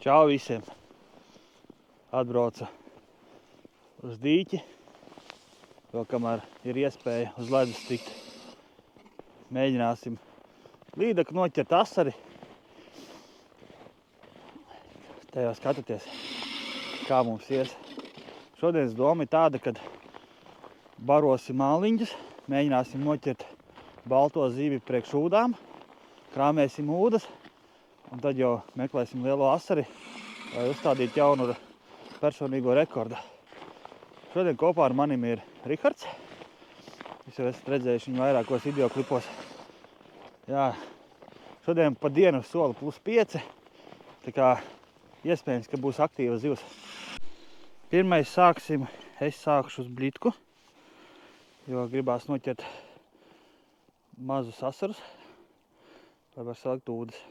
Čau visiem! Atbraucu uz dīķi, vēl kamēr ir iespēja uz ledus tikt. Mēģināsim līdaku noķert asari. Te jau skatāties, kā mums ies. Šodienas doma ir tāda, kad barosim māliņģus, mēģināsim noķert balto zivi priekš ūdām, krāmēsim ūdas un tad jau meklēsim lielo asari, lai uzstādītu jaunu personīgo rekordu. Šodien kopā ar manim ir Rihards. Jūs jau esat redzējuši viņu vairākos videoklipos. Jā, šodien pa dienu soli +5, tā kā iespējams, ka būs aktīva zivs. Pirmais es sākšu uz blitku, jo gribās noķert mazus asarus, lai var salikt ūdas.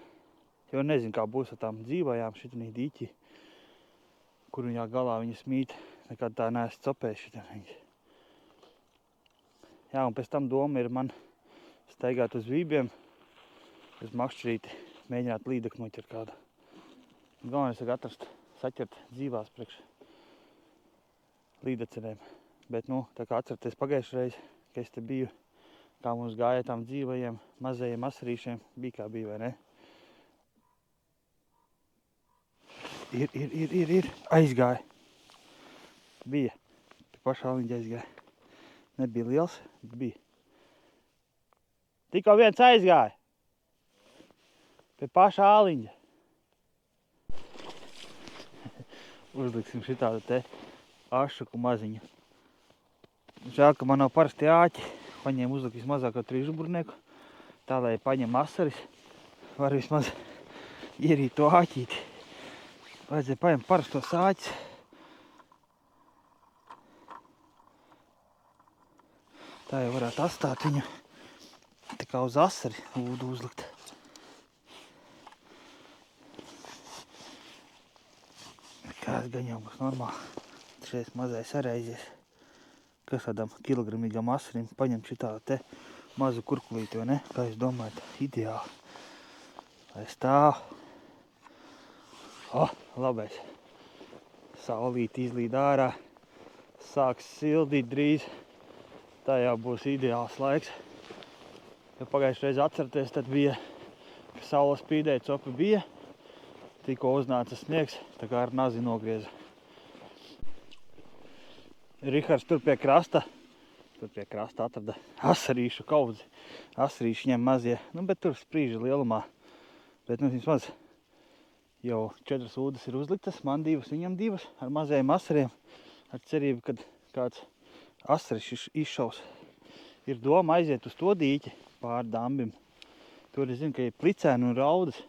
Jo nezinu, kā būs ar tām dzīvajām šitanī dīķī, kur viņā galā viņas mīt. Nekad tā neesmu copējis šitan viņas. Jā, un pēc tam doma ir man staigāt uz vībiem, uz makšķerīti, mēģināt līdaku noķert kādu. Galvenais ir atrast, saķert dzīvās priekš līdacerēm. Bet, tā kā atceraties pagājušajā reizi, ka es te biju, kā mums gāja tām dzīvajiem, mazajiem asarīšiem, bija kā bija, vai ne? Ir. Aizgāja. Bija. Pie pašā āliņģa aizgāja. Nebija liels, bet bija. Tikko viens aizgāja. Pie pašā āliņģa. Uzliksim šitādu te ašuku maziņu. Žēl, ka man nav parasti āķi. Paņēmu uzlikt vismazāko trīžuburnieku. Tā, lai paņem asaris, var vismaz ierīt to āķīti. Vajadzēja paņemt parastos āķis. Tā jau varētu atstāt viņu tā kā uz asari ūdu uzlikt. Kāds gan jau būs normāli. Šeit mazais areizies. Kas tādam kilogramīgam asarim paņem šitādu te mazu kurkulīti, vai ne? Kā jūs domājat? Ideāli. Lai stāv. Labais. Saulīti izlīd ārā. Sāks sildīt drīz. Tā jau būs ideāls laiks. Ja pagājušajā reizi atceraties, tad bija, ka saule spīdēja, copi bija. Tikko uznāca sniegs, tā kā ar nazi nogrieza. Rihards tur pie krasta atrada asarīšu kaudzi. Asarīši viņiem mazie, bet tur sprīža lielumā. Bet vismaz jau 4 ūdas ir uzliktas, man 2, viņam 2 ar mazajiem asariem. Ar cerību, kad kāds asaris izšaus. Ir doma aiziet uz to dīķi pāri dambim. Tur es zinu, ka ir plicēni un raudas.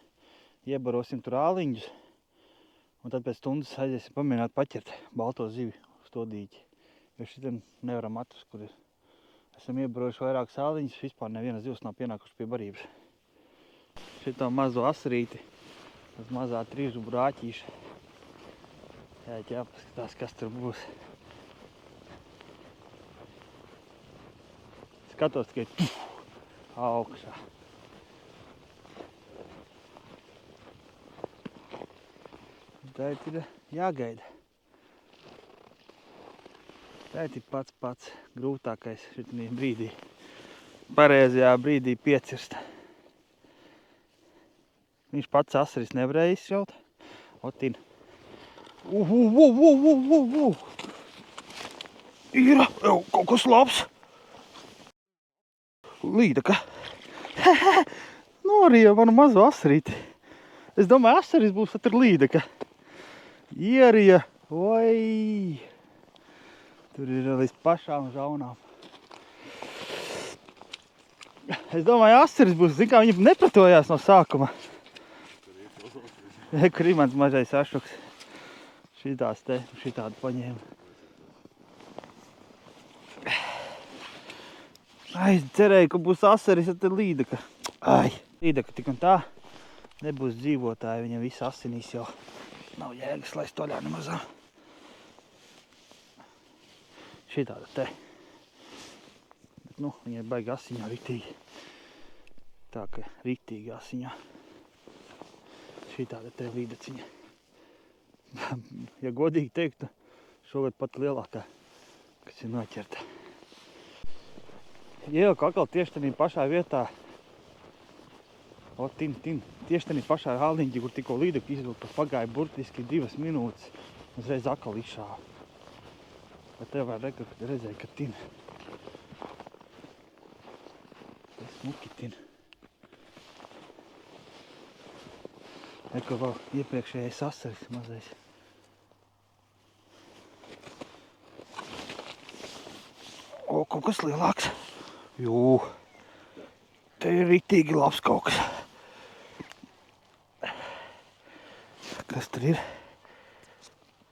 Iebarosim tur āliņģus. Un tad pēc stundas aiziesim pamēģināt paķert balto zivi uz to dīķi. Jo šitam nevaram atrast, kur ir. Esam iebarojuši vairākas āliņģus, vispār neviena zivs nav pienākuši pie barības. Šitā mazo asarīti, uz mazā trīžubura āķīša. Jāpaskatās, kas tur būs. Skatos tikai augšā. Tā ir jāgaida. Tā ir pats grūtākais šitanī brīdī. Pareizajā brīdī piecirst. Viņš pats asaris nevarēja izšaut. Otin. Ir kaut kas labs. Līdaka. Norīja manu mazo asarīti. Es domāju, asaris būs ar līdaka. Ierija. Oi. Tur ir līdz pašām žaunām. Es domāju, asaris būs. Zin kā viņi nepratojās no sākuma. Kur ir mans mažais ašuks. Šitās te, šitādu paņēma. Cerēju, ka būs asaris ar līdaka. Līdaka tik un tā. Nebūs dzīvotāji, viņam viss asinīs jau. Nav jēgas, lai stoļā nemazām. Šitāda te. Bet, viņa ir baigi asiņā ritīgi. Tā, ka ritīgi asiņā. Šitāda te līdaciņa. Ja godīgi teiktu, šogad pat lielākā, kas ir noķerta. Ieliku atkal tieši tādā pašā vietā. Tieši tādā pašā hāliņģī, kur tikko līdekļu izvilku, pagāja burtiski 2 minūtes. Uzreiz atkal izšāva. Bet tev var redzēt, ka tin. Tas smuki tin. Eko vēl iepriekšējais asaris mazais. O, kaut kas lielāks. Jū, te ir riktīgi labs kaut kas. Kas tur ir?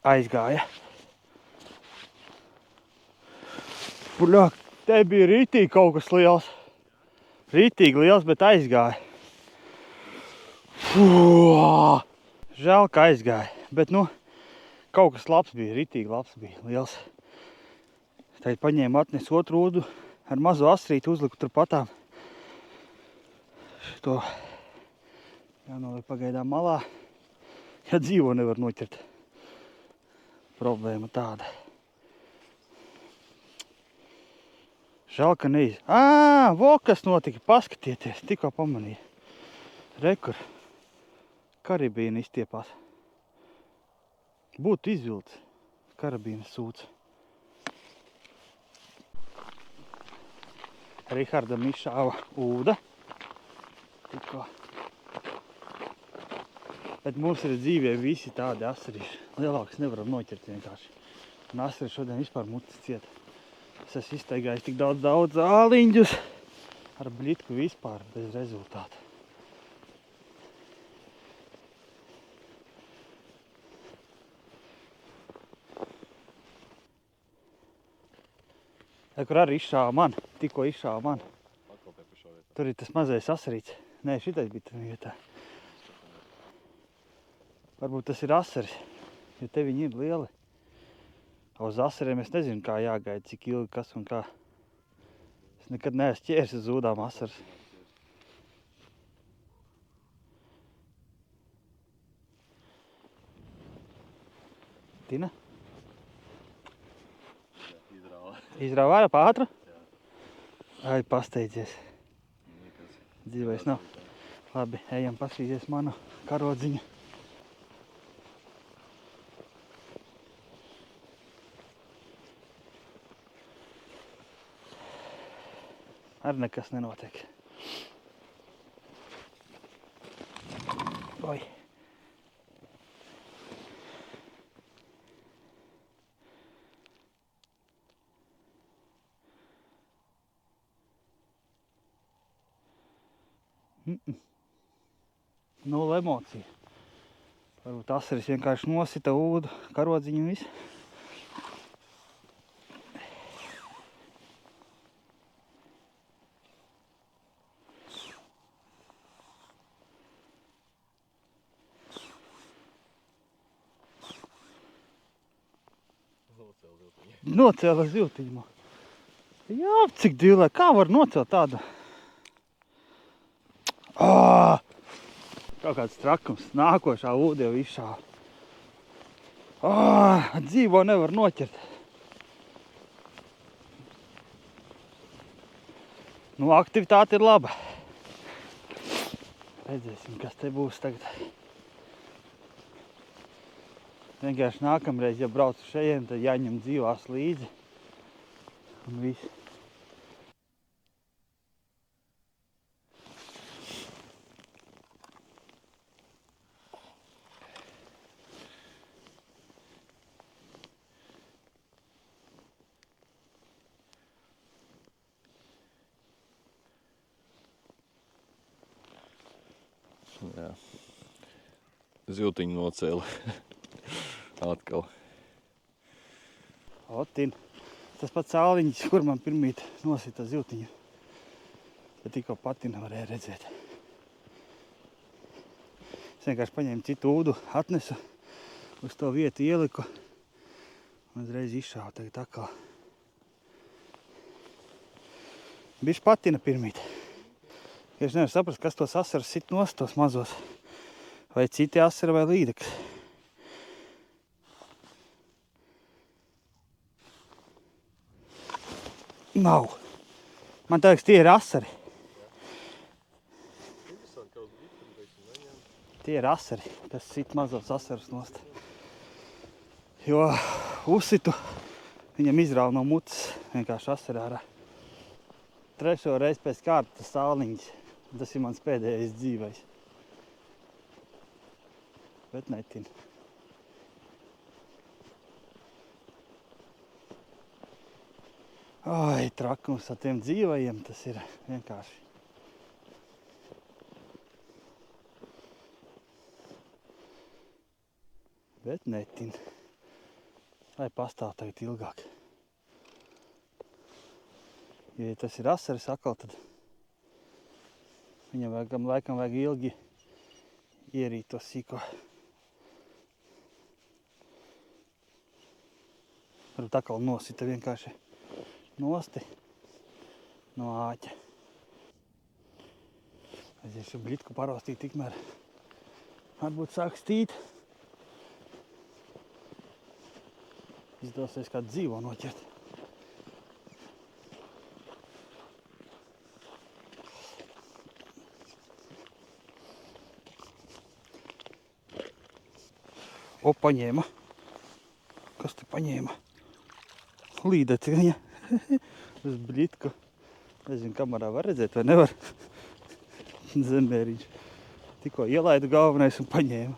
Aizgāja. Puļāk, te bija riktīgi kaut kas liels. Riktīgi liels, bet aizgāja. Žēl, ka aizgāja. Bet, kaut kas labs bija, riktīgi labs bija, liels. Tagad paņēmu atnes otru ūdu. Ar mazu asrīti uzliku tur patām. Šito jānoliek pagaidām malā. Ja dzīvo nevar noķert. Problēma tāda. Žēl, ka neiz... kas notika, paskatieties, tikko pamanīja. Rekur. Karabīna izstiepās. Būtu izvilts. Karabīnas sūds. Rihardam izšāva ūda. Tikko. Bet mums ir dzīvē visi tādi asarīši. Lielāks nevaram noķert vienkārši. Un asari šodien vispār mutis ciet. Es esmu iztaigājis tik daudz āliņģus. Ar blitku vispār bez rezultāta. Kur arī izšāva man, tikko izšāva man. Tur ir tas mazais asarīts. Nē, šitais bija tur vietā. Varbūt tas ir asaris, jo te viņi ir lieli. Uz asariem es nezinu, kā jāgaida, cik ilgi, kas un kā. Es nekad neesmu ķēris uz ūdām asaras. Tina? Izrāva ārā pa ātru? Ai, pasteidzies. Dzīvais nav. Labi, ejam paskatīties manu karodziņu. Ar nekas nenotiek. Oi. Nulle emocija. Varbūt asaris vienkārši nosita ūdu, karodziņu un visu. Nocēla ziltiņu. Jā, cik dīlē. Kā var nocelt tādu? Kaut kāds trakums. Nākošā ūde jau izšāva. Dzīvo nevar noķert. Aktivitāte ir laba. Redzēsim, kas te būs tagad. Vienkārši nākamreiz, ja braucu šeit, tad jāņem dzīvās līdzi. Un viss. Jā. Ziltiņu nocēla. Atkal. Otin. Tas pats āliņģis, kur man pirmīt nosita ziltiņu. Bet tikko patina varēja redzēt. Es vienkārši paņēmu citu ūdu, atnesu, uz to vietu ieliku un uzreiz izšāvu tagad atkal. Bišķi patina pirmīt. Es nevaru saprast, kas tos asaras sit nost, tos mazos. Vai citi asari vai līdekļi. Nav. Man liekas, tie ir asari. Tie ir asari, kas sit mazos asarus nost. Jo uzsitu, viņam izrāva no mutes vienkārši asari ārā. 3. reizi pēc kārtas sāliņas. Tas ir mans pēdējais dzīvais. Bet netin. Ai, trakums ar tiem dzīvajiem, tas ir vienkārši. Bet netin. Lai pastāv tagad ilgāk. Ja tas ir asaris atkal, tad viņam laikam vajag ilgi ierīt to sīko. Varbūt atkal nosita vienkārši nosti no āķa. Aiziešu blitku parostīt tikmēr. Varbūt sāk stīt. Izdosies kādu dzīvo noķert. O, paņēma. Kas te paņēma? Līdeci viņa. Uz blitku. Nezinu, kamerā var redzēt vai nevar. Zemēriņš. Tikko ielaida galvenais un paņēma.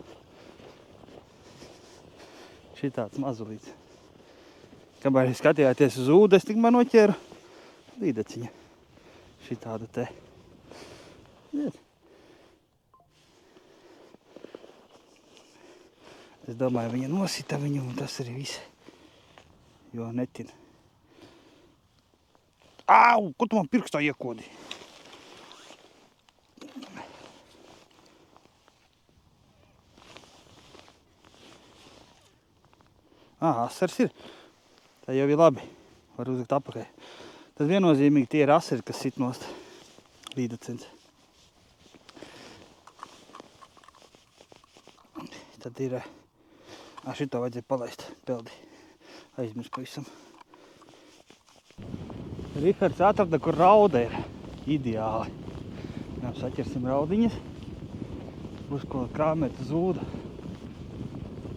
Šitāds mazulīts. Kamēr skatījāties uz ūdeni, tikmēr noķēru līdeciņa. Šitāda te. Es domāju, viņa nosita viņu un tas arī viss. Jo netin. Au! Ko tu man pirkstā iekodi? Asars ir. Tā jau ir labi. Var uzlikt apakai. Tad viennozīmīgi tie ir asari, kas sit nost līdecens. Tad ir... šito vajadzēja palaist peldi. Aizmirst pavisam. Rihards atrada, kur rauda ir. Ideāli. Jā, saķersim raudiņas. Būs ko krāmēt uz ūda.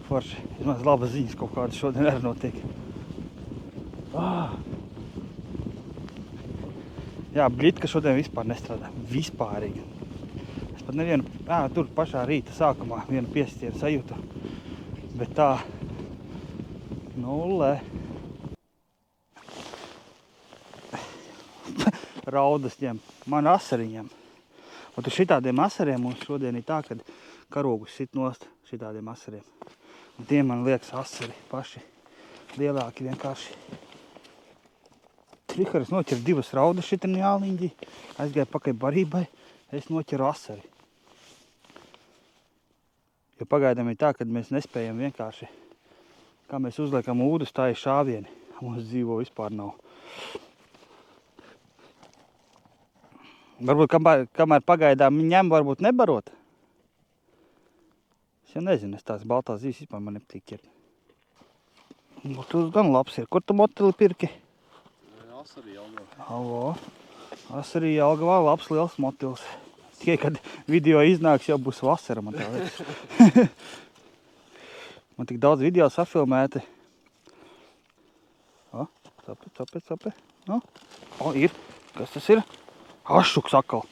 Forši. Vismaz labas ziņas kaut kādas šodien arī notiek. Jā, blitka šodien vispār nestrādā. Vispārīgi. Es pat nevienu, tur pašā rīta sākumā vienu piestienu sajūtu. Bet tā, nulle. Raudas ņem, man asariņam. Un tur šitādiem asariem mums šodien ir tā, kad karogus sit nost šitādiem asariem. Un tie man liekas asari paši lielāki vienkārši. Rihards noķer 2 raudas šitien jāliņģi, aizgāja pakai barībai, es noķeru asari. Jo pagaidām ir tā, kad mēs nespējam vienkārši, kā mēs uzliekam ūdus, tā ir šāvieni. Mums dzīvo vispār nav. Varbūt kamēr pagaidām ņem, varbūt nebarot. Es jau nezinu, es tās baltās zīves vispār man nepatīk ķert. Motils gan labs ir. Kur tu motili pirki? Asarī Jelgavā. Alo. Asarī Jelgavā labs liels motils. Tikai, kad video iznāks, jau būs vasara, man tā liekas. Man tik daudz video safilmēti. Capi. Ir. Kas tas ir? Ašuks atkal.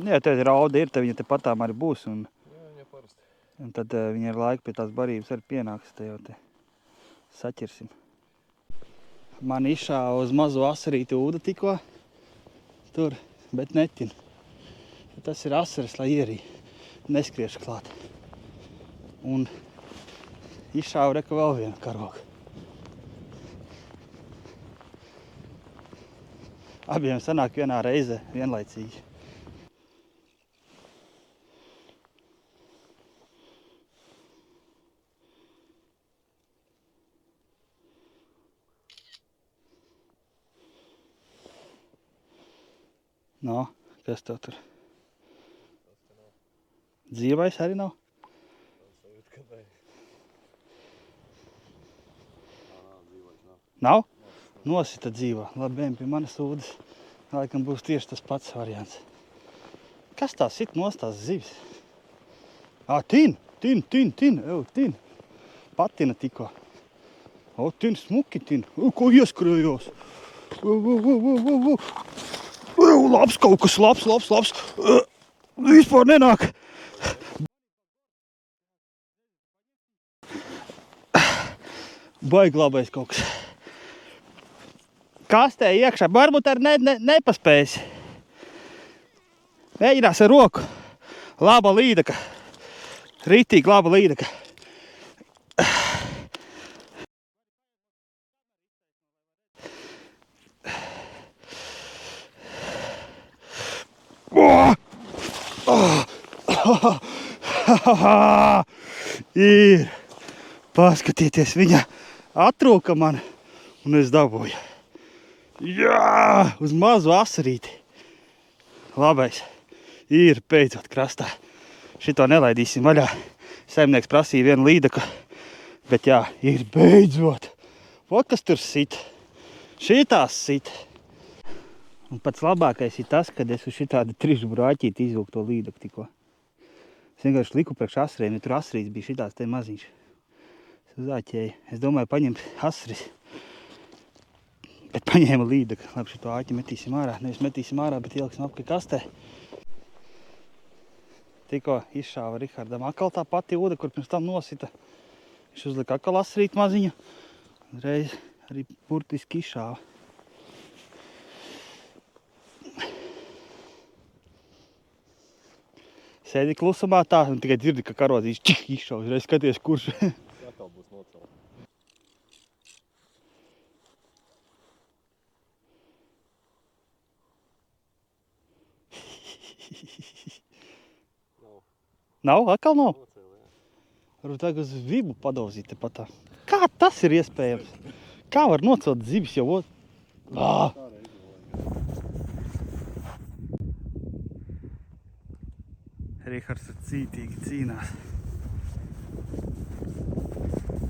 Jā, tev rauda ir, te viņa te patām arī būs. Un tad viņa ar laiku pie tās barības arī pienāks. Te jau te saķersim. Man izšāva uz mazo asarīti ūda tikko. Tur. Bet netin. Tas ir asaris, lai ierī neskriež klāt. Un izšāva reka vēl viena karoga. Abiem sanāk vienā reize vienlaicīgi. No, kas tev tur? Dzīvais arī nav? Nav? nosita dzīvo. Labi, ejam pie manas ūdas. Laikam būs tieši tas pats variants. Kas tā sit nost tās zivis? Tin! Tin! Patina tikko. Tin, smuki tin. Ko ieskrējos? Labs kaut kas, labs. Vispār nenāk. Baigi labais kaut kas. Kastē iekšā. Varbūt arī nepaspējas. Mēģinās ar roku. Laba līdaka. Ritīgi laba līdaka. Ir. Paskatieties, viņa atrūka man un es dabūju. Jā, uz mazu asarīti. Labais. Ir beidzot krastā. Šito nelaidīsim vaļā. Saimnieks prasīja vienu līdaku. Bet jā, ir beidzot. Vot kas tur sit. Šitās sit. Un pats labākais ir tas, kad es uz šitādu trišu brāķīti izvilku to līdaku tikko. Es vienkārši liku priekš asariem, ja tur asarīts bija šitās te maziņš. Es uzāķēju. Es domāju paņemt asaris. Bet paņēma līdaku. Labi, šito āķi metīsim ārā. Nevis metīsim ārā, bet ieliksim apkai kastē. Tikko izšāva Rihardam akal tā pati ūda, kur pirms tam nosita. Viņš uzlika akal asarīt maziņu. Reiz arī burtiski izšāva. Sēdi klusumā tā, un tikai dzirdi, ka karodzīši čik izšauž. Reiz skaties, kurš. Atkal būs nocelt. Nav? Atkal nav? Nocēl, jā. Varbūt tagad uz vibu padauzīt te patā. Kā tas ir iespējams? Kā var nocelt zibis jau ot? Tā reizi vēl. Rihards ir cītīgi cīnās.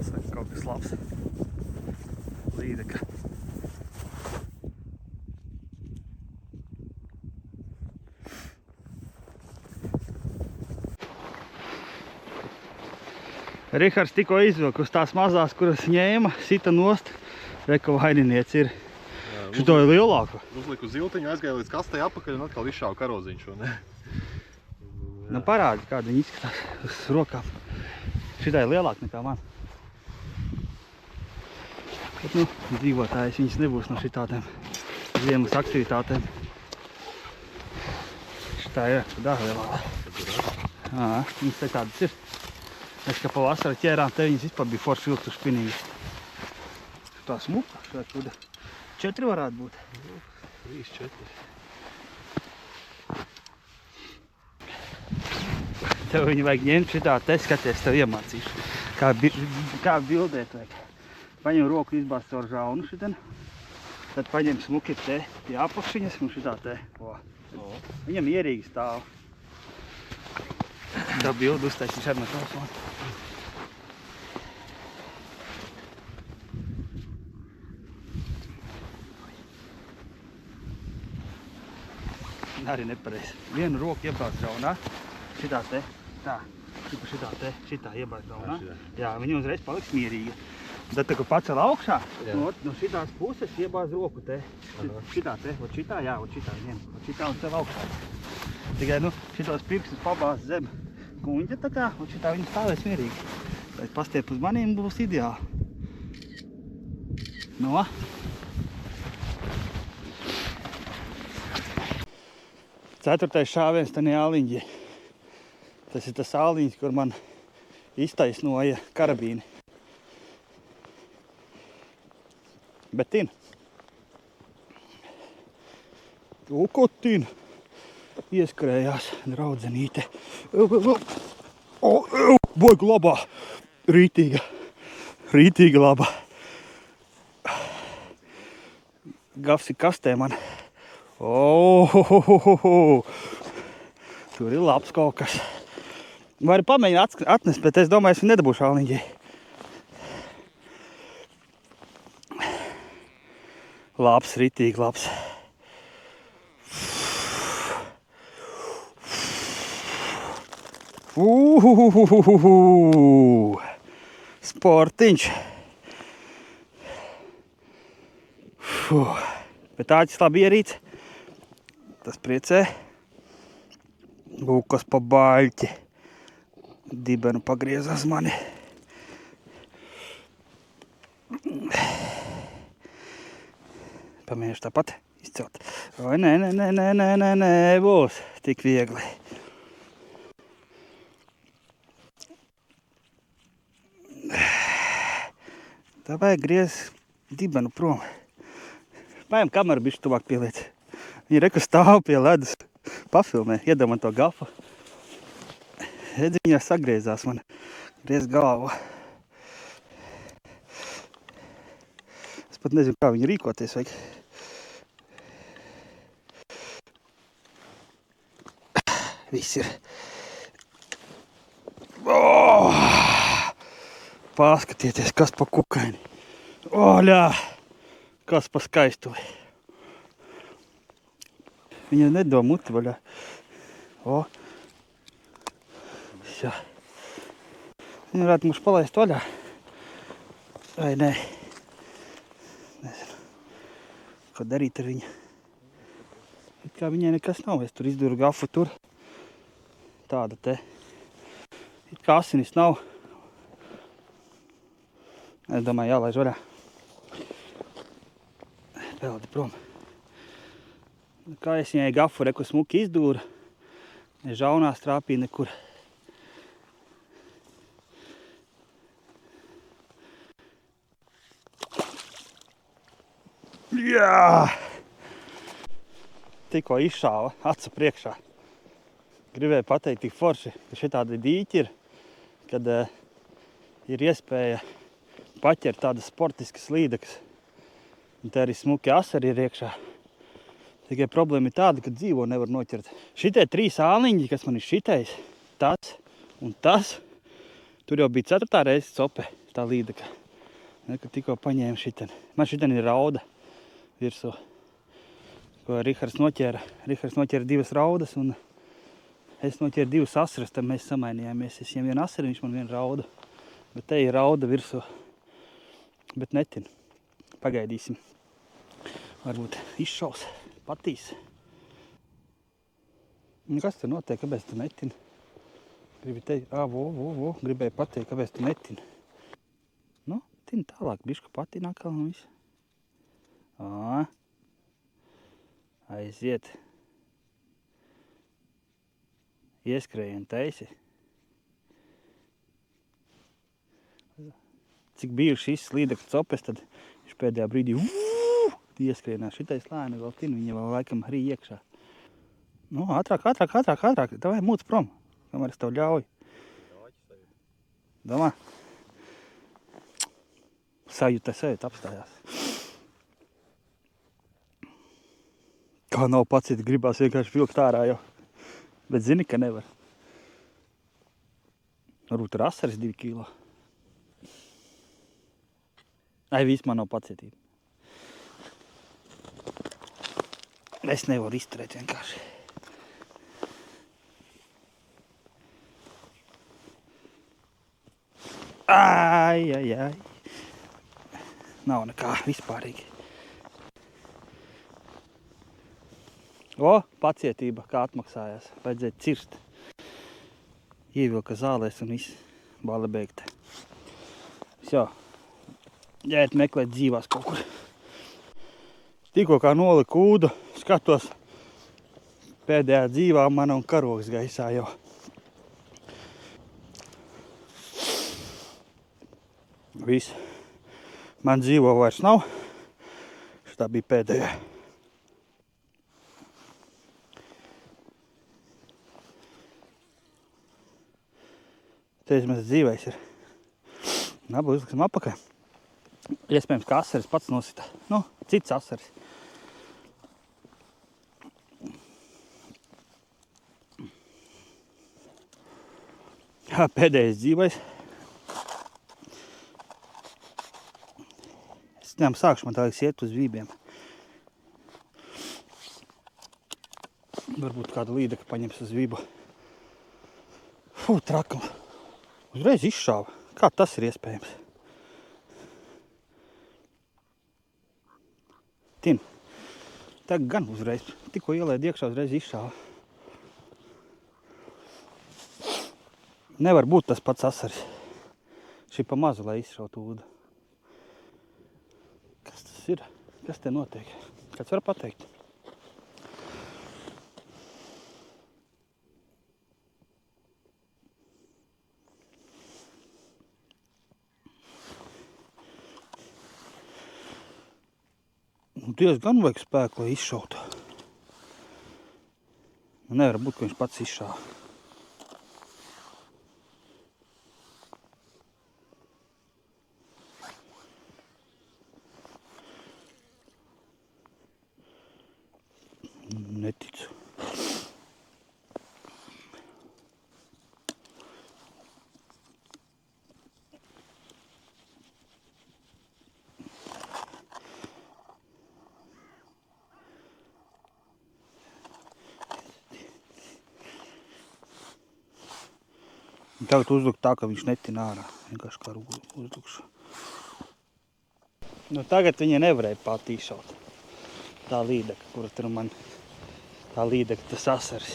Saka, kaut kas labs. Līdeka. Rihards tikko izvilka uz tās mazās, kuras ņēma, sita nost. Reka vaininiec ir. Šito ir lielāka. Uzliku ziltiņu, aizgāju līdz kastei apakaļ un atkal izšāvu karoziņš. Nu parādi, kāda viņa izskatās uz rokām. Šitā ir lielāka nekā man. Bet, nu, dzīvotājs viņas nebūs no šitādēm ziemas aktivitātēm. Šitā ir daha lielāka. Viņas te tādas ir. Es kā pavasara ķērām, te viņas vispār bija forši vilkt uz špinīgi. Tā smuka, šāda 4 varētu būt. 3, 4. Tev viņu vajag ņemt šitā, te skaties, tev iemācīšu. Kā bildēt vajag. Paņem roku izbāzt caur žaunu šitien. Tad paņem smuki te pie apakšiņas un šitā te. Viņam mierīgi stāv. Tā bildu uztaisīšu ar no telefonu. Arī nepareizi. Vienu roku iebāzt žaunā. Šitā te. Tā. Šitā iebāzt žaunā. Jā, viņa uzreiz paliks mierīga. Tad, kad pacel augšā, no šitās puses iebāz roku te. Šitā te. Ot šitā, jā, ot šitā ņem. Ot šitā un cel augšā. Tikai, šitos pirkstus pabāz zem kuņģa tā kā, un šitā viņa stāvēs mierīgi. Tad pastiep uz maniem būs ideāli. No. Ceturtais šāviens tani āliņģi. Tas ir tas āliņģis, kur man iztaisnoja karabīni. Bet tin. Ko tin? Ieskrējās draudzenīte. Boigu labā. Rītīga labā. Gavsi kastē man. Tur ir labs kaut kas. Vari pamēģināt atnest, bet es domāju, es nedabūšu āliņģi. Labs, ritīgi labs. Sportiņš. Bet āķis labi ierīts. Tas priecē. Lūkas pa baļķi. Dibenu pagriezās mani. Pamēģināšu tāpat izcelt. Vai nē, būs tik viegli. Tā vajag griez dibenu prom. Paņem kameru bišķi tuvāk pieliec. Viņa reku stāv pie ledus. Pafilmē, iedod man to gafu. Redzi, viņa sagriezās man. Griez galvu. Es pat nezinu, kā viņa rīkoties vajag. Viss ir. Paskatieties, kas pa kukaini. Oļā! Kas pa skaistuli. Viņa nedod muti vaļā. O! Jā. Viņa varētu mums palaist vaļā. Vai nē? Nezinu. Ko darīt ar viņu? It kā viņai nekas nav. Es tur izduru gafu tur. Tāda te. It kā asinis nav. Es domāju, jālaiž vaļā. Peldi prom. Kā es viņai gafu reku smuki izdūru. Ne žaunās trāpīja nekur. Jā! Tikko izšāva acu priekšā. Gribēju pateikt tik forši, ka šitādi dīķi ir, kad ir iespēja paķert tādas sportiskas līdekas. Un te arī smuki asari ir iekšā. Tikai problēma ir tāda, ka dzīvo nevar noķert. Šitie 3 āliņi, kas man ir šitais, tas un tas, tur jau bija 4. reize cope, tā līdeka. Kad tikko paņēma šiteni. Man šiteni ir rauda virsū, ko Rihards noķēra. Rihards noķēra 2 raudas un es noķēru 2 asaras, tad mēs samainījāmies. Es viņam 1 asari, viņš man 1 raudu. Bet te ir rauda virsū. Bet netin. Pagaidīsim. Varbūt izšaus, patīs. Kas te notiek, kāpēc tu netin? Gribi teikt, gribēju pateikt, kāpēc tu netin. Nu, tin tālāk, bišku patin atkal un viss. Aiziet. Ieskrējienu taisi. Cik biju šīs līdekļu copes, tad viņš pēdējā brīdī ieskrienās. Šitais lēni vēl tin, viņa vēl laikam arī iekšā. Nu, ātrāk. Davai, mūc prom, kamēr es tev ļauju. Domā? Sajūta apstājās. Kā nav pacīt, gribās vienkārši vilkt ārā jau. Bet zini, ka nevar. Varbūt ir asaris 2 kilo. Ai, viss man nav pacietība. Es nevaru izturēt vienkārši. Ai. Nav nekā vispārīgi. Pacietība, kā atmaksājās. Vajadzēja cirst. Ievilka zālēs un viss. Bale beigta. Visjā. Jāiet meklēt dzīvās kaut kur. Tikko kā noliku ūdu, skatos pēdējā dzīvā mana un karogs gaisā jau. Viss. Man dzīvo vairs nav. Šitā bija pēdējā. Te vismaz dzīvējs ir. Labi, uzliksim apakaļ. Iespējams, ka asaris pats nosita. Nu, cits asaris. Pēdējais dzīvais. Es ņem sākšu, man tā liekas iet uz vībiem. Varbūt kādu līdeka paņems uz vibu. Fū, trakam. Uzreiz izšāva. Kā tas ir iespējams? Tin. Tā gan uzreiz. Tikko ielēd iekšā, uzreiz izšāva. Nevar būt tas pats asaris. Šī pa mazu, lai izšaut ūdu. Kas tas ir? Kas te notiek? Kāds var pateikt? Diezgan vajag spēku, lai izšautu. Nevar būt, ka viņš pats izšāva. Neticu. Tagad uzlikt tā, ka viņš netina ārā. Vienkārši kā uzlikšu. Nu, tagad viņa nevarēja pat izšaut. Tā līdeka, kura tur man... Tā līdeka, tas asaris.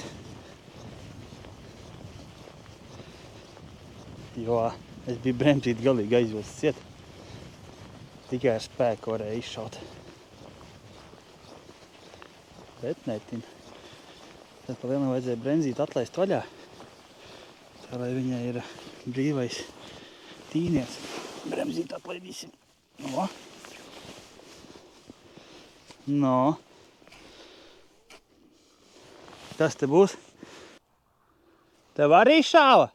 Jo es biju bremzīt galīgi aizvilcis ciet. Tikai ar spēku varēja izšaut. Bet netina. Tad pa vienam vajadzēja bremzīt atlaist vaļā. Tā, lai viņai ir brīvais tīnieks. Bremzīt atlaidīsim. No. No. Kas te būs? Tev arī šāva?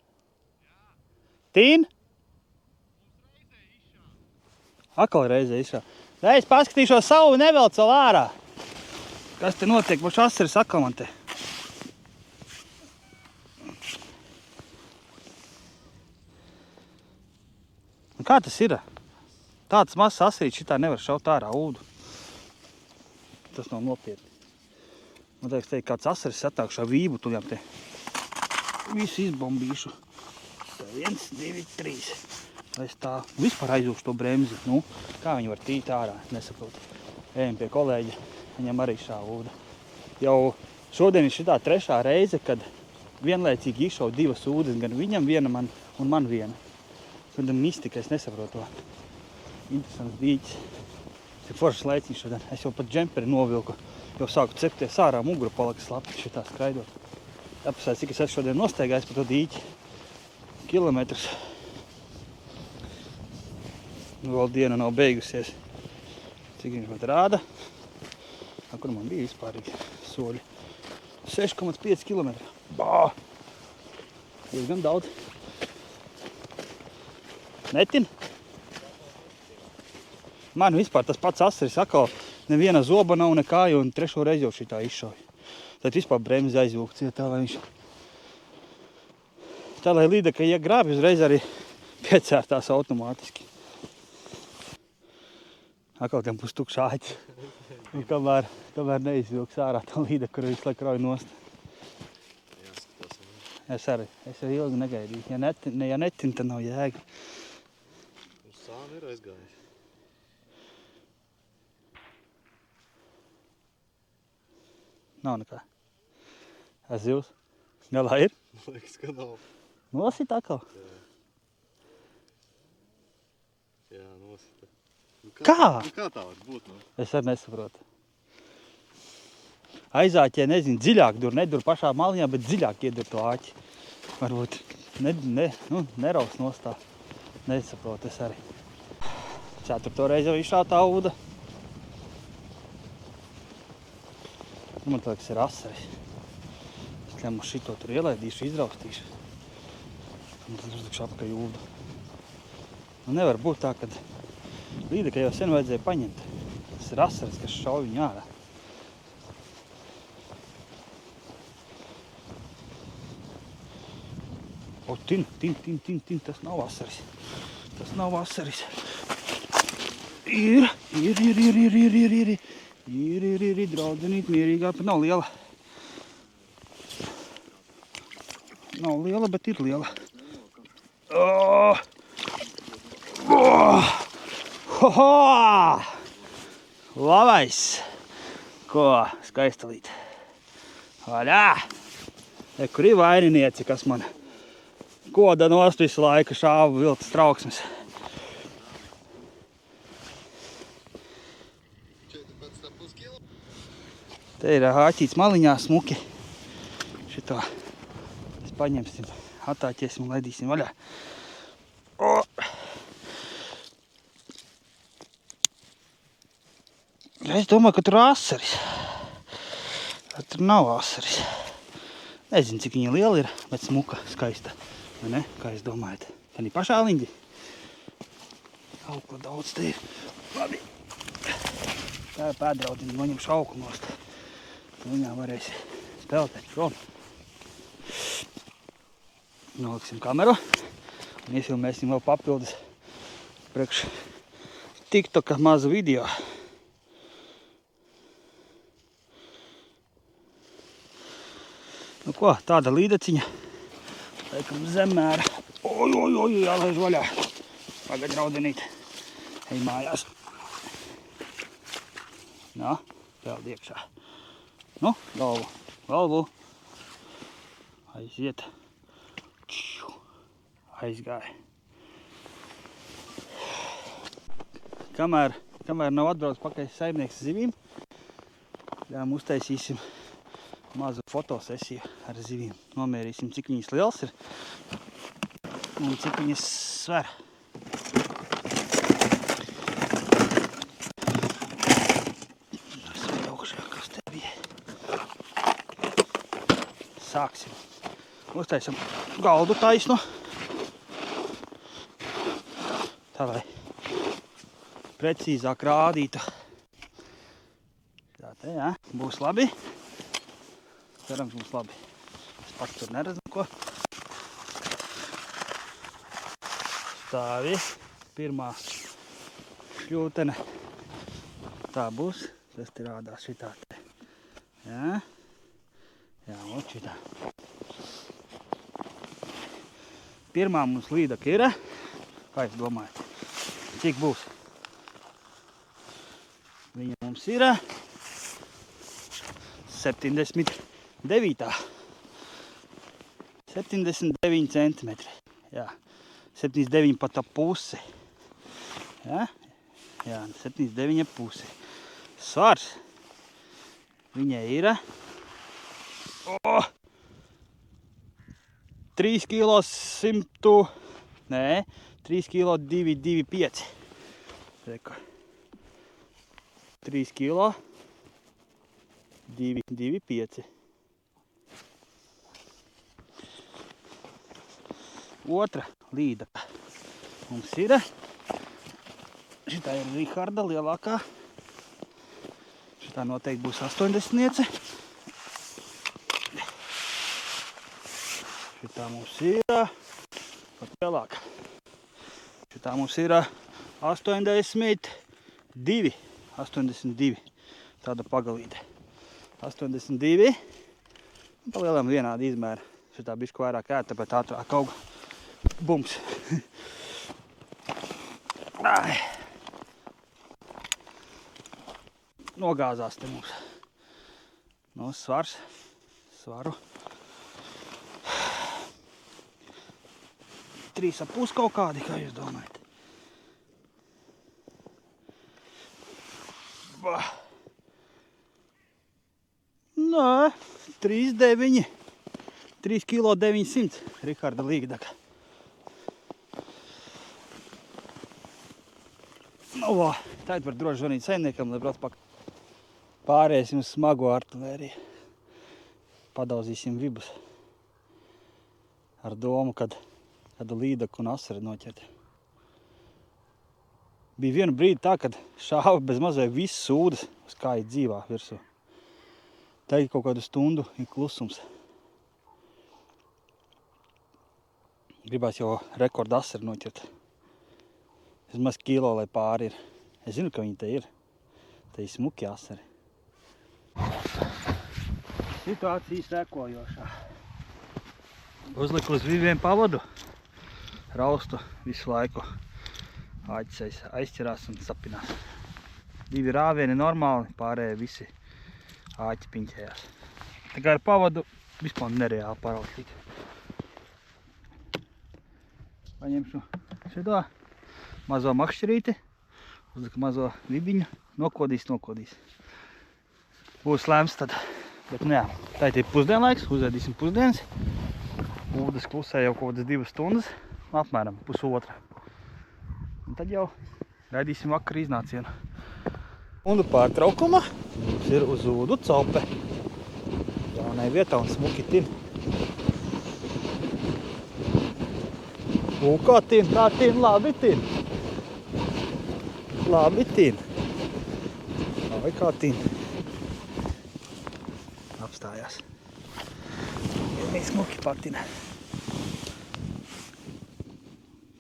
Tīn? Akal reizē izšāva. Es paskatīšos savu nevelc vēl ārā. Kas te notiek? Būs asaris akal man te. Kā tas ir? Tāds mazs asarīts šitā nevar šaut ārā ūdu. Tas nav nopietni. Man teiks, kāds asaris satākšā vību tuļām te. Visu izbombīšu. Tā 1, 2, 3. Es tā vispār aizūšu to bremzi. Nu, kā viņi var tīt ārā? Nesaprotu. Ejam pie kolēģa. Viņam arī šāva ūda. Jau šodien ir šitā 3. reize, kad vienlaicīgi izšauj 2 ūdes. Gan viņam viena un man viena. Tad mistika, es nesaprotu to. Interesants dīķis. Cik foršas laiciņš šodien. Es jau pat džemperi novilku. Jau sāku cepties ārā, mugura palika slapti šitā skraidot. Apsvērt, cik es esmu šodien nosteigājis pa to dīķi. Kilometrus. Vēl diena nav beigusies. Cik viņš man rāda? Kur man bija vispārīgi soļi? 6,5 km. Bā! Diezgan daudz. Netin? Man vispār tas pats asaris atkal neviena zoba nav nekāja un 3. reizi jau šitā izšauja. Tad vispār bremzi aizvilkt cietā, lai viņš... Tā, lai līdeka iegrābi, uzreiz arī piecērtās automātiski. Atkal tam būs tukšs āķis. Un kamēr neizvilks ārā tā līdeka, kur visu laiku rauj nost. Es arī. Es jau ilgi negaidīju. Ja netin, tad nav jēga. Sāni ir aizgājis. Nav nekā. Es zivs. Galā ir? Man liekas, ka nav. Nosit atkal? Jā, nosita. Kā? Kā tā var būt? Nu? Es arī nesaprotu. Aizāķē, nezinu, dziļāk dur, nedur pašā maliņā, bet dziļāk iedur to āķi. Varbūt neraus nostā. Nesaprotu es arī. 4. reizi jau izšātā ūda. Man liekas, ir asaris. Es ļemu šito tur ielaidīšu, izraustīšu. Un tad uzlikšu apakaļ ūdu. Nu, nevar būt tā, kad līdeka jau sen vajadzēja paņemt. Tas ir asaris, kas šauj viņu ārā. O, tin, tas nav asaris. Tas nav asaris. Ir, draudzenīt, mierīgā, pat nav liela. Nav liela, bet ir liela. Oh! Oh! Hoho! Labais! Ko? Skaistalīt. Vaļā! Kur ir vaininieci, kas man koda nost visu laiku šāva viltas trauksmes. Te ir āķīts maliņā smuki. Šito mēs paņemsim, attāķiesim un laidīsim vaļā. O! Es domāju, ka tur asaris. Tur nav asaris. Nezinu, cik viņa liela ir, bet smuka, skaista. Vai ne? Kā jūs domājat? Tā ir pašā liņģi. Kaut ko daudz te ir. Labi. Tā ir pēdraudiņa, noņem šauku nost. Viņā varēs spēlēt prom. Noliksim kameru un iefilmēsim vēl papildus priekš TikToka mazu video. Nu ko, tāda līdaciņa. Laikam zemmēra. Oj, jālaiž vaļā. Pagad raudenīt. Ej mājās. Nā, vēl iekšā. Nu, galvu. Aiziet. Aizgāja. Kamēr nav atbraucis pakaļ saimnieks zivīm, uztaisīsim mazu fotosesiju ar zivīm. Nomērīsim, cik viņas liels ir un cik viņas sver. Sāksim. Uztaisam galdu taisnu. Tā, lai precīzāk rādītu. Tā te, jā, būs labi. Cerams, būs labi. Es pats tur neredzu ko. Stāvi. Pirmā šļūtene. Tā būs. Tas te rādās šitā te. Jā. Jā, ot šitā. Pirmā mums līdaka ir. Kā jūs domājat? Cik būs? Viņa mums ir 79. 79 centimetri. Jā. 79 pat ap pusi. Jā. Jā, 79 ap pusi. Svars. Viņai ir 3 kilo 100, nē, 3 kilo 225. Reku. 3 kilo 225. Otra līdaka mums ir. Šitā ir Riharda lielākā. Šitā noteikti būs 80. Šitā mums ir pat lielāka. Šitā mums ir 82. Tāda pagalīte. 82. Pa lielam vienādi izmēra. Šitā bišķi vairāk ēta, bet ātrāk auga. Bums. Ai. Nogāzās te mums. No svaru. 3,5 kaut kādi, kā jūs domājat? Nē, 3,9. 3 kilo 900. Riharda līgdaka. Nu, tagad var droši zvanīt saimniekam, lai brauc pakaļ. Pārēsim uz smago artilēriju. Padauzīsim vibus. Ar domu, kad līdaku un asari noķert. Bija vienu brīdi tā, kad šāva bez mazai viss sūdas uz kāja dzīvā virsū. Tagad kaut kādu stundu ir klusums. Gribās jau rekordu asari noķert. Vismaz kilo, lai pāri ir. Es zinu, ka viņi te ir. Te ir smuki asari. Situācija sekojošā. Uzliku uz vīviem pavadu. Raustu visu laiku. Āķis aizķerās un sapinās. 2 rāvieni normāli, pārējie visi āķi piņķējās. Tā kā ar pavadu vispār nereāli paraustīt. Paņemšu šitā mazo makšķerīti, uzliku mazo vibiņu, nokodīs. Būs lēms tad, bet nu jā, tā ir pusdienlaiks, uzēdīsim pusdienas. Ūdens klusē jau kaut kādas 2 stundas, apmēram pusotra. Un tad jau gaidīsim vakar iznācienu. Stundu pārtraukuma mums ir uz ūdu cope. Jaunai vietā un smuki tin. Un kā tin, tā tin, labi tin. Labi tin. Vai kā tin. Apstājās. Vienīgi smuki patina.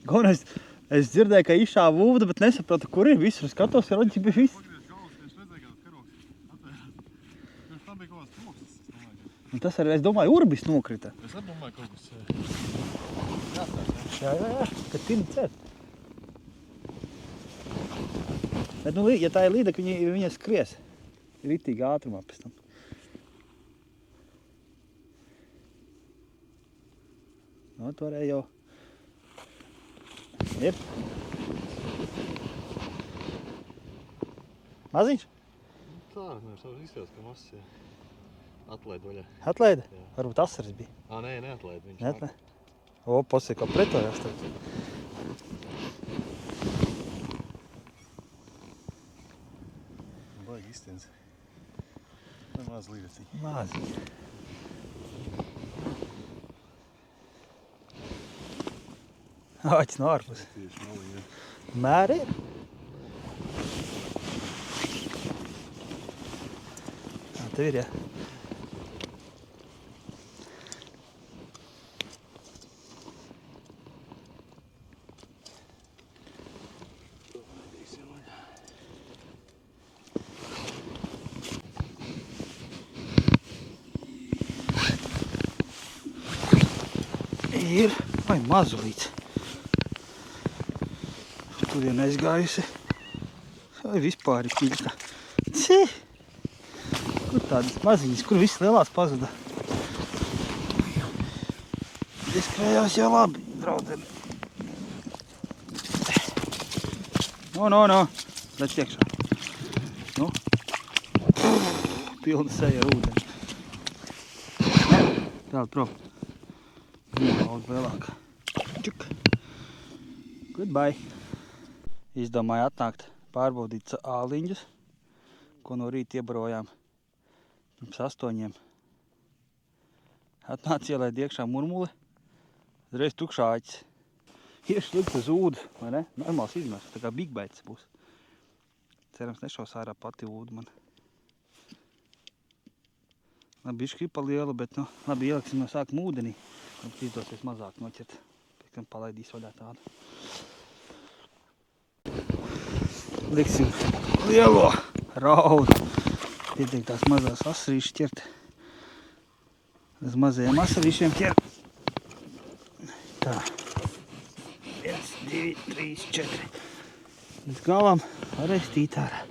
Gan es dzirdēju, ka išāva ūda, bet nesapratu, kur ir. Visur skatos, ir oģi bija viss. Un tas arī, es domāju, urbis nokrita. Es arī domāju, kaut kas Jā, kad tina cēt. Bet, nu, ja tā ir līdeka, viņa skries. Ritīgi ātrumā pēc tam. Nu, tu varēja jau... Ir. Maziņš? Tā, nevis izskatās, ka mazs, jā. Atlaid vaļā. Atlaida? Jā. Varbūt asaras bija. Nē, neatlaid viņš. Neatlaida? O, posī, kā pretojās tad. Baigi iztiens. Tā maz līdeciņi. Maziņš. Āķis no ārpus. Tieši malī, jā. Mēri ir. Tev ir, jā. Ir. Vai mazulīts. Turien aizgājusi. Vai vispār ir piļka. Kur tādas maziņas, kur viss lielās pazuda? Ieskrējās jau labi, draudzeni. No. Lec iekšā. Nu. Pilna seja ar ūdeni. Tālāk prom. Daudz lielāka. Čuk. Goodbye. Izdomāju atnākt pārbaudīt āliņģus, ko no rīta iebarojām pirms 8. Atnāc ielaid iekšā murmuli, uzreiz tukšā āķis. Ieši likt uz ūdu, vai ne? Normāls izmērs, tā kā big bites būs. Cerams, nešaus ārā pati ūdu man. Labi, bišķi pa lielu, bet nu, labi ieliksim no sākuma ūdenī. Mums izdosies mazāk noķert, pēc tam palaidīs vaļā tādu. Liksim lielo raudu. Pietiek tās mazās asarīšas ķert. Uz mazajiem asarīšiem ķert. Tā. 1, 2, 3, 4. Līdz galam varēs tīt ārā.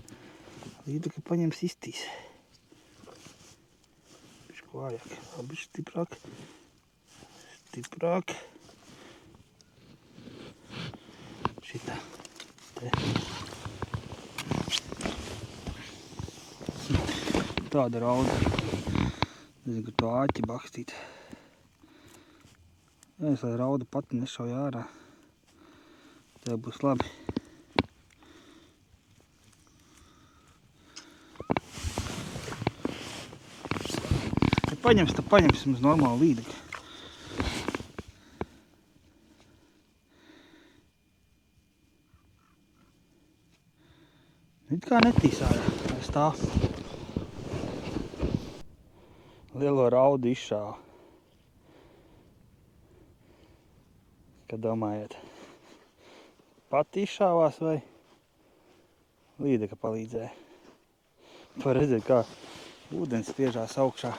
Līdzi, ka paņems iztīs. Bišķi vājāk, vēl bišķi stiprāk. Stiprāk. Šitā. Te. Tāda rauda. Nezinu, ka to āķi bakstīt. Es lai rauda pati nešauj ārā. Tev būs labi. Ja paņems, tad paņemsim uz normālu līdekļu. It kā netīs ārā. Es tā. Lielo raudu izšāva. Kad domājat, pati izšāvās vai līdeka palīdzēja? Var redzēt, kā ūdens spiežās augšā.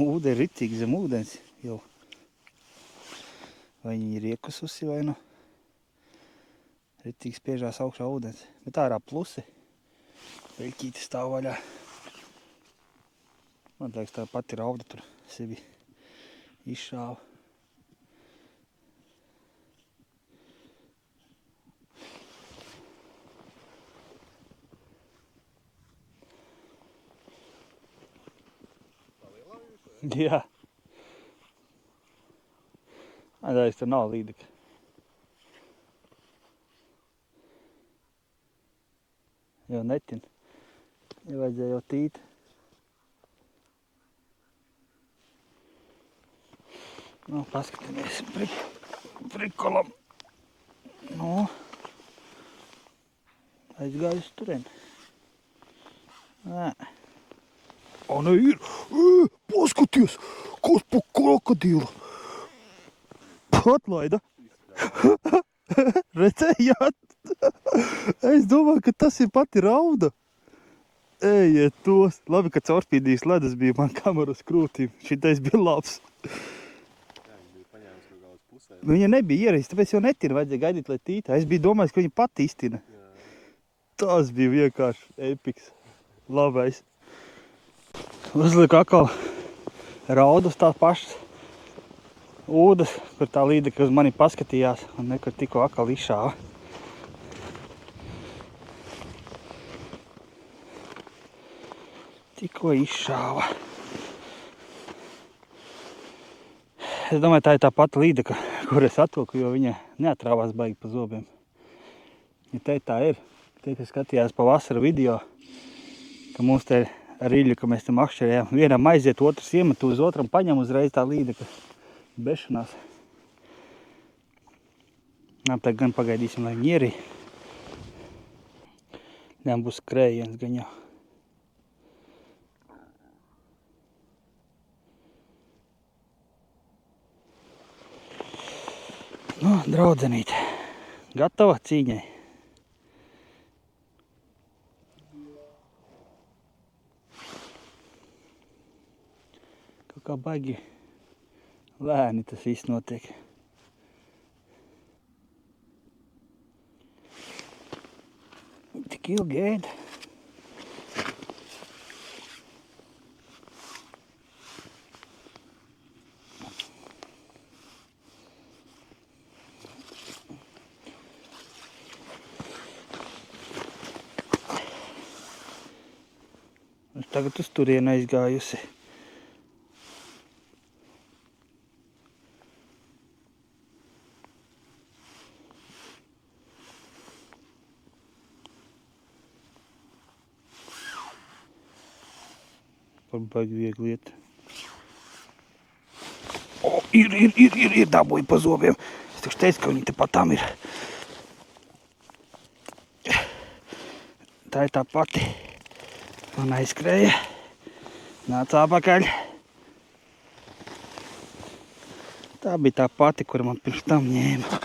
Ūde ir ritīgi zem ūdens jau Vai viņi ir iekususi vai nu. Ritīgi spiežās augšā ūdens. Bet ārā plusi. Veļķīti stāv vaļā. Man liekas, tā pati rauda tur sevi izšāva. Jā. Aiz, tur nav līdeka. Jau netin. Ja vajadzēja jau tīt. Nu, paskatāmies prikolam. Nu, aizgāju uz turien. Nē. O, ne ir! Paskaties! Kas pa krokodilu! Atlaida! Redzējāt? Es domāju, ka tas ir pati rauda. Ejiet tos! Labi, ka caurspīdījis ledus bija man kameras krūtīm. Šitais bija labs. Viņa nebija ierīst, tāpēc jau netina, vajadzēja gaidīt, lai tītā. Es biju domājis, ka viņa pati iztina. Tas bija vienkārši epiks. Labais. Uzliku atkal raudu uz tās pašas ūdas, kur tā līdeka uz mani paskatījās un nekur tikko atkal izšāva. Tikko izšāva. Es domāju, tā ir tā pati līdeka, kur es atvilku, jo viņa neatrāvās baigi pa zobiem. Ja te tā ir, tie, kas skatījās pavasara video, ka mums te ar Iļu, ka mēs te makšķerējām, vienam aiziet, otrs iemet uz otram, paņem uzreiz tā līdeka bešanās. Tā gan pagaidīsim, lai viņi ierī. Ļām būs skrējiens gan jau. Nu, draudzenīte, gatava cīņai. Kaut kā baigi lēni tas viss notiek. Tik ilgi ēd. Tagad uz turienu aizgājusi. Par baigi viegli iet. O, ir dabūja pa zobiem. Es taču teicu, ka viņi te patām ir. Tā ir tā pati. Man aizskrēja. Nāca apakaļ. Tā bija tā pati, kur man pirms tam ņēma.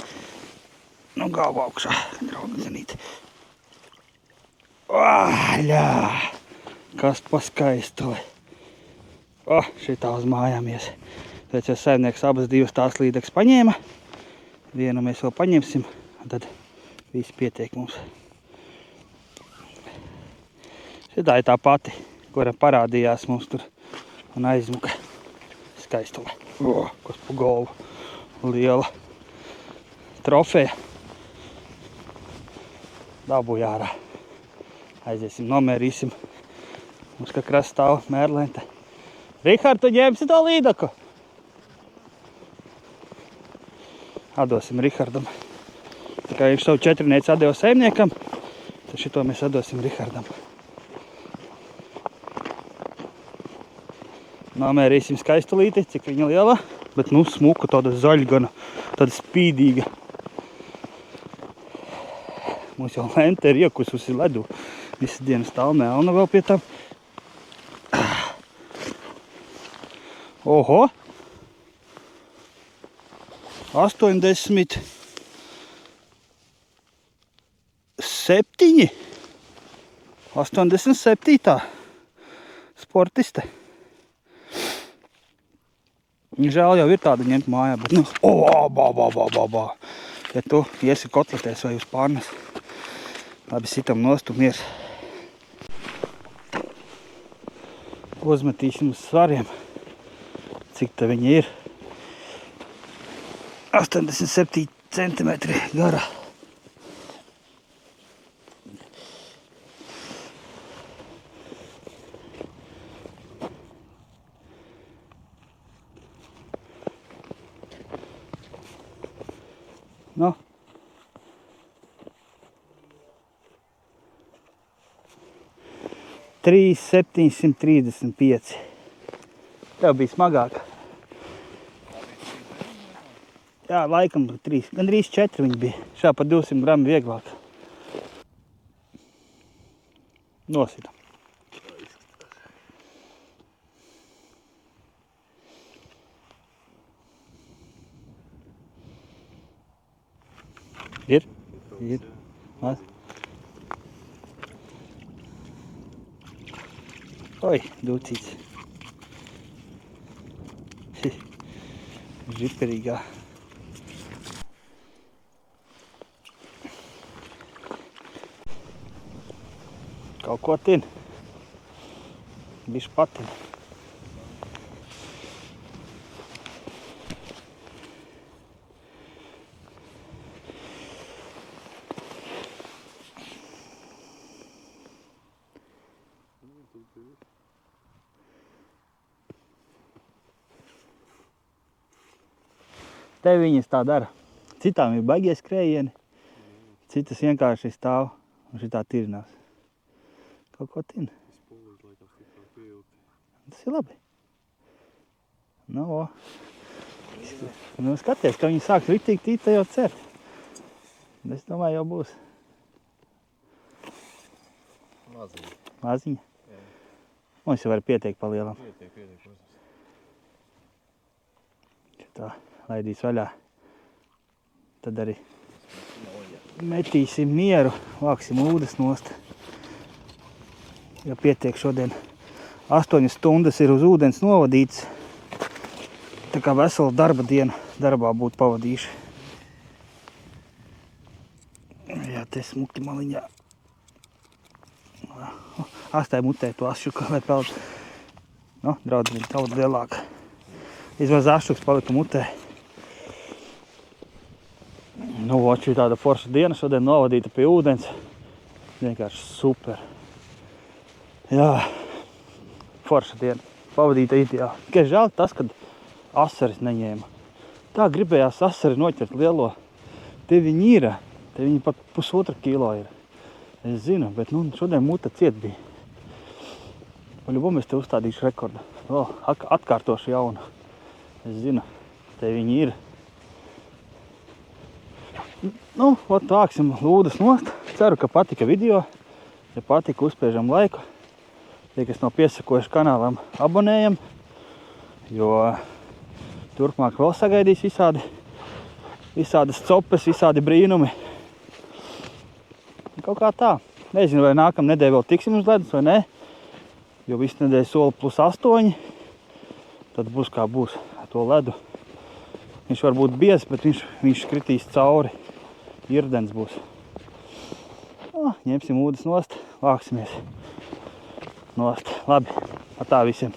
Nu, galva augšā. Draudzenīte. Āļā! Kas pa skaistuli. O, šitā uz mājām ies. Pēc jau saimnieks abas divas tās līdekas paņēma. Vienu mēs vēl paņemsim. Un tad viss pietiek mums. Šitā ir tā pati, kura parādījās mums tur un aizmuka skaistula. O, kas pa galvu. Liela trofeja. Dabūja ārā. Aiziesim, nomērīsim. Mums kā kras stāv mērlente. Rihard, tu ņemsi to līdaku? Atdosim Rihardam. Tā kā viņš savu 4 atdeva saimniekam, tad šito mēs atdosim Rihardam. Nomērīsim skaistulīti, cik viņa liela, bet nu smuka, tāda zaļgana, tāda spīdīga. Mums jau lente ir iekususi ledu. Visu dienu stāv melna vēl pie tam. Oho! 87. Sportiste. Žēl jau ir tāda ņemt mājā, bet nu, ja tu iesi kotletēs vai uz pannas, labi sitam nostumies. Uzmetīsim uz svariem, cik te viņi ir. 87 centimetri gara. Nu. Trīs 735. Tev bija smagāk. Jā, laikam 3, gandrīz 4 viņi bija. Šā par 200 gramu vieglāk. Nosita. Ir? Ir. Maz. Oi, dūcīts. Žiperīgā. Kaut ko tin. Bišķi patin. Te viņas tā dara. Citām ir baigie skrējieni, citas vienkārši stāv un šitā tirinās. Kaut ko tin. Tas ir labi. Nu, skaties, ka viņi sāk ritīgi tīta jau cert. Es domāju, jau būs. Maziņa. Maziņa? Jā. Mums jau var pieteikt pa lielam. Pietiek, protams. Tā, laidīs vaļā. Tad arī metīsim mieru, vāksim ūdes nost. Ja pietiek šodien 8 stundas ir uz ūdens novadīts, tā kā veselu darba dienu darbā būtu pavadījuši. Jā, te smukti maliņā. Astai mutē to ašuku vai peld. Nu, draudzīgi, daudz lielāka. Izmaz ašuks palika mutē. Nu, šī tāda forša diena šodien novadīta pie ūdens. Vienkārši super. Jā, forša diena. Pavadīta ideāli. Tikai žēl tas, kad asaris neņēma. Tā gribējās asari noķert lielo. Te viņi ir. Te viņi pat 1,5 kilo ir. Es zinu, bet nu, šodien muta ciet bija. Paļubomu es te uzstādīšu rekordu. Atkārtošu jaunu. Es zinu, te viņi ir. Nu, vāksim lūdas nost. Ceru, ka patika video. Ja patika, uzspiežam laiku. Tie, kas nav piesakojuši kanālam, abonējam. Jo turpmāk vēl sagaidīs visādas copes, visādi brīnumi. Kaut kā tā. Nezinu, vai nākam nedēļ vēl tiksim uz ledus vai ne. Jo visu nedēļu soli +8. Tad būs kā būs ar to ledu. Viņš var būt biezs, bet viņš kritīs cauri. Irdens būs. Ņemsim ūdens nost, vāksimies nost. Labi, tā visiem.